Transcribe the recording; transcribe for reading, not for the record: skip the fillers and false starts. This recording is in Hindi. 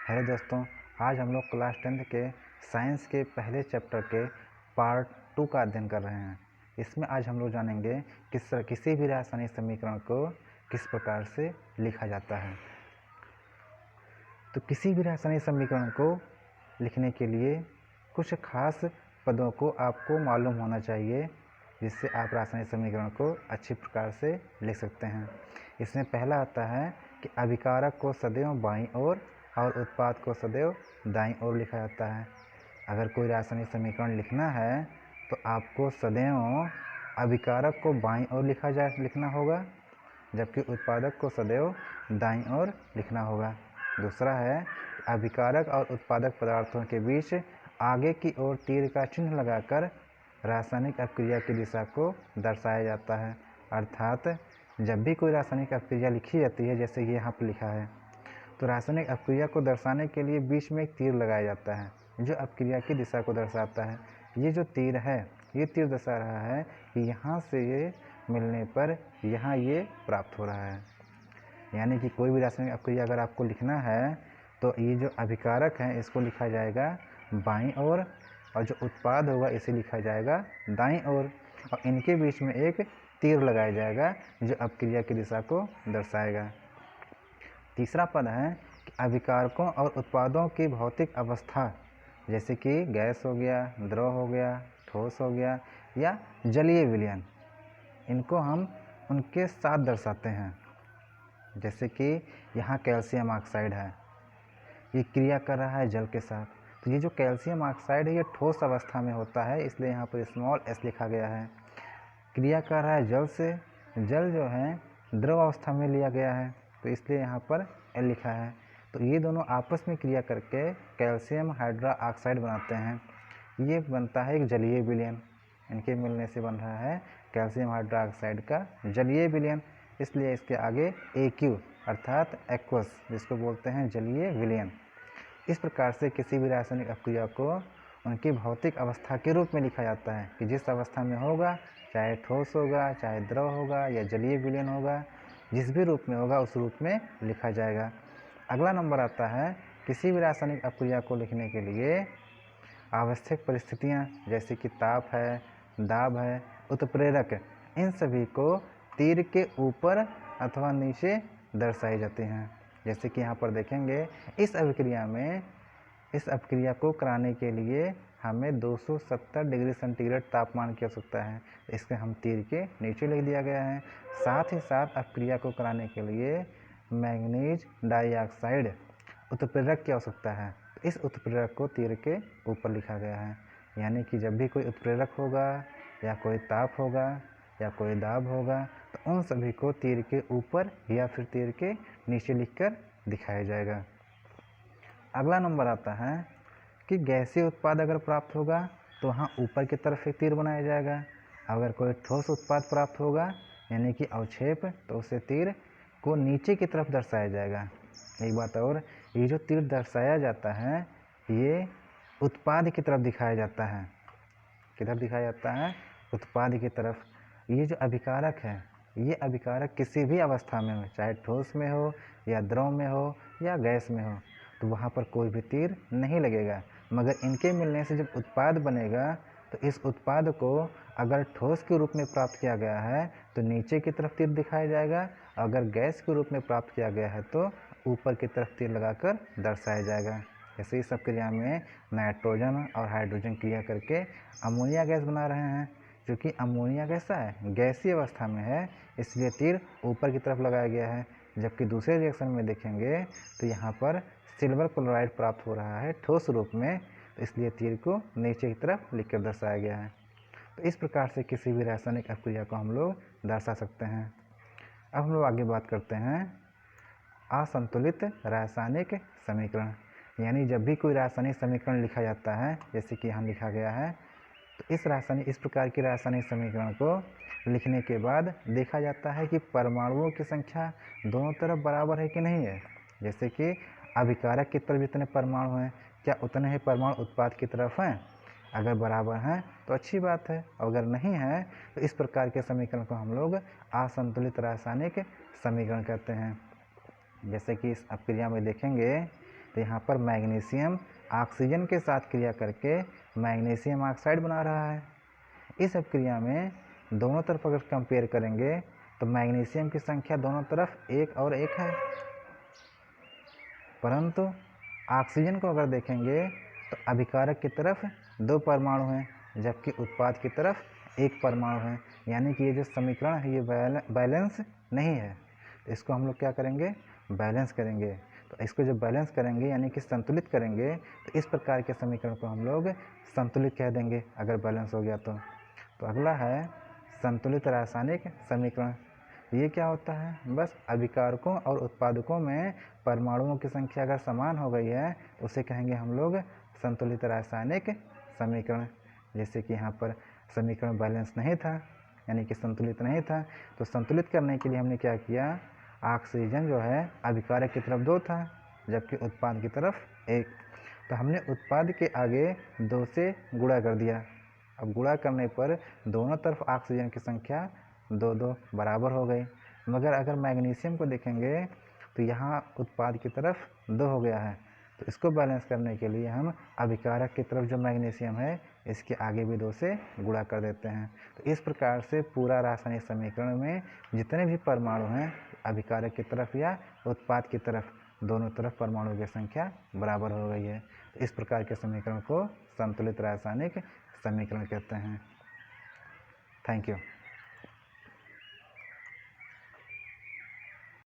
हेलो दोस्तों, आज हम लोग क्लास 10th के साइंस के पहले चैप्टर के पार्ट 2 का अध्ययन कर रहे हैं। इसमें आज हम लोग जानेंगे कि किसी भी रासायनिक समीकरण को किस प्रकार से लिखा जाता है। तो किसी भी रासायनिक समीकरण को लिखने के लिए कुछ खास पदों को आपको मालूम होना चाहिए, जिससे आप रासायनिक समीकरण को अच्छी प्रकार से लिख सकते हैं। इसमें पहला आता है कि अभिकारक को सदैव बाईं ओर और उत्पाद को सदैव दाईं ओर लिखा जाता है। अगर कोई रासायनिक समीकरण लिखना है तो आपको सदैव अभिकारक को बाईं ओर लिखना होगा, जबकि उत्पादक को सदैव दाईं ओर लिखना होगा। दूसरा है, अभिकारक और उत्पादक पदार्थों के बीच आगे की ओर तीर का चिन्ह लगाकर रासायनिक अपक्रिया की दिशा को दर्शाया जाता है। अर्थात जब भी कोई रासायनिक अपक्रिया लिखी जाती है, जैसे कि यहाँ पर लिखा है, तो रासायनिक अपक्रिया को दर्शाने के लिए बीच में एक तीर लगाया जाता है जो अपक्रिया की दिशा को दर्शाता है। ये जो तीर है, ये तीर दर्शा रहा है कि यहाँ से ये मिलने पर यहाँ ये प्राप्त हो रहा है। यानी कि कोई भी रासायनिक अपक्रिया अगर आपको लिखना है तो ये जो अभिकारक है इसको लिखा जाएगा बाईं ओर, और जो उत्पाद होगा इसे लिखा जाएगा दाईं ओर, और इनके बीच में एक तीर लगाया जाएगा जो अपक्रिया की दिशा को दर्शाएगा। तीसरा पद है कि अभिकारकों और उत्पादों की भौतिक अवस्था, जैसे कि गैस हो गया, द्रव हो गया, ठोस हो गया या जलीय विलयन, इनको हम उनके साथ दर्शाते हैं। जैसे कि यहाँ कैल्शियम ऑक्साइड है, ये क्रिया कर रहा है जल के साथ, तो ये जो कैल्शियम ऑक्साइड है ये ठोस अवस्था में होता है, इसलिए यहाँ पर स्मॉल s लिखा गया है। क्रिया कर रहा है जल से, जल जो है द्रव अवस्था में लिया गया है, तो इसलिए यहाँ पर L लिखा है। तो ये दोनों आपस में क्रिया करके कैल्शियम हाइड्रा ऑक्साइड बनाते हैं। ये बनता है एक जलीय विलयन, इनके मिलने से बन रहा है कैल्शियम हाइड्रा ऑक्साइड का जलीय विलयन, इसलिए इसके आगे AQ अर्थात एक्वस, जिसको बोलते हैं जलीय विलयन। इस प्रकार से किसी भी रासायनिक अपक्रिया को उनकी भौतिक अवस्था के रूप में लिखा जाता है कि जिस अवस्था में होगा, चाहे ठोस होगा, चाहे द्रव होगा या जलीय विलयन होगा, जिस भी रूप में होगा उस रूप में लिखा जाएगा। अगला नंबर आता है, किसी भी रासायनिक अपक्रिया को लिखने के लिए आवश्यक परिस्थितियाँ, जैसे कि ताप है, दाब है, उत्प्रेरक, इन सभी को तीर के ऊपर अथवा नीचे दर्शाई जाती हैं। जैसे कि यहाँ पर देखेंगे, इस अपक्रिया को कराने के लिए हमें 270 डिग्री सेंटीग्रेड तापमान की आवश्यकता है, इसके हम तीर के नीचे लिख दिया गया है। साथ ही साथ अपक्रिया को कराने के लिए मैंगनीज डाइऑक्साइड उत्प्रेरक की आवश्यकता है, तो इस उत्प्रेरक को तीर के ऊपर लिखा गया है। यानी कि जब भी कोई उत्प्रेरक होगा या कोई ताप होगा या कोई दाब होगा, तो उन सभी को तीर के ऊपर या फिर तीर के नीचे लिखकर दिखाया जाएगा। अगला नंबर आता है कि गैसीय उत्पाद अगर प्राप्त होगा तो वहाँ ऊपर की तरफ एक तीर बनाया जाएगा। अगर कोई ठोस उत्पाद प्राप्त होगा यानी कि अवक्षेप, तो उसे तीर को नीचे की तरफ दर्शाया जाएगा। एक बात और, ये जो तीर दर्शाया जाता है ये उत्पाद की तरफ दिखाया जाता है। किधर दिखाया जाता है? उत्पाद की तरफ। ये जो अभिकारक है, ये अभिकारक किसी भी अवस्था में हो, चाहे ठोस में हो या द्रव में हो या गैस में हो, तो वहाँ पर कोई भी तीर नहीं लगेगा। मगर इनके मिलने से जब उत्पाद बनेगा तो इस उत्पाद को अगर ठोस के रूप में प्राप्त किया गया है तो नीचे की तरफ तीर दिखाया जाएगा, अगर गैस के रूप में प्राप्त किया गया है तो ऊपर की तरफ तीर लगाकर दर्शाया जाएगा। जैसे इस सब क्रिया में नाइट्रोजन और हाइड्रोजन क्रिया करके अमोनिया गैस बना रहे हैं, जो कि अमोनिया कैसा है? गैसीय अवस्था में है, इसलिए तीर ऊपर की तरफ लगाया गया है। जबकि दूसरे रिएक्शन में देखेंगे तो यहाँ पर सिल्वर क्लोराइड प्राप्त हो रहा है ठोस रूप में, तो इसलिए तीर को नीचे की तरफ लिखकर दर्शाया गया है। तो इस प्रकार से किसी भी रासायनिक अपक्रिया को हम लोग दर्शा सकते हैं। अब हम लोग आगे बात करते हैं असंतुलित रासायनिक समीकरण। यानी जब भी कोई रासायनिक समीकरण लिखा जाता है, जैसे कि यहाँ लिखा गया है, तो इस प्रकार के रासायनिक समीकरण को लिखने के बाद देखा जाता है कि परमाणुओं की संख्या दोनों तरफ बराबर है कि नहीं है। जैसे कि अभिकारक की तरफ जितने परमाणु हैं, क्या उतने ही परमाणु उत्पाद की तरफ हैं? अगर बराबर हैं तो अच्छी बात है, अगर नहीं है तो इस प्रकार के समीकरण को हम लोग असंतुलित रासायनिक समीकरण कहते हैं। जैसे कि इस अपक्रिया में देखेंगे तो यहाँ पर मैग्नीशियम ऑक्सीजन के साथ क्रिया करके मैग्नीशियम ऑक्साइड बना रहा है। इस अब क्रिया में दोनों तरफ अगर कंपेयर करेंगे तो मैग्नीशियम की संख्या दोनों तरफ 1 और 1 है, परंतु ऑक्सीजन को अगर देखेंगे तो अभिकारक की तरफ 2 परमाणु हैं, जबकि उत्पाद की तरफ 1 परमाणु है। यानी कि ये जो समीकरण है ये बैलेंस नहीं है। तो इसको हम लोग क्या करेंगे, बैलेंस करेंगे। तो इसको जब बैलेंस करेंगे यानी कि संतुलित करेंगे तो इस प्रकार के समीकरण को हम लोग संतुलित कह देंगे अगर बैलेंस हो गया तो। अगला है संतुलित रासायनिक समीकरण। ये क्या होता है, बस अभिकारकों और उत्पादकों में परमाणुओं की संख्या अगर समान हो गई है तो उसे कहेंगे हम लोग संतुलित रासायनिक समीकरण। जैसे कि यहाँ पर समीकरण बैलेंस नहीं था यानी कि संतुलित नहीं था, तो संतुलित करने के लिए हमने क्या किया, ऑक्सीजन जो है अभिकारक की तरफ 2 था जबकि उत्पाद की तरफ 1, तो हमने उत्पाद के आगे 2 से गुणा कर दिया। अब गुणा करने पर दोनों तरफ ऑक्सीजन की संख्या 2-2 बराबर हो गई। मगर अगर मैग्नीशियम को देखेंगे तो यहाँ उत्पाद की तरफ 2 हो गया है, तो इसको बैलेंस करने के लिए हम अभिकारक की तरफ जो मैग्नीशियम है इसके आगे भी 2 से गुणा कर देते हैं। तो इस प्रकार से पूरा रासायनिक समीकरण में जितने भी परमाणु हैं अभिकारक की तरफ या उत्पाद की तरफ दोनों तरफ परमाणु की संख्या बराबर हो गई है। तो इस प्रकार के समीकरण को संतुलित रासायनिक समीकरण कहते हैं। Thank you.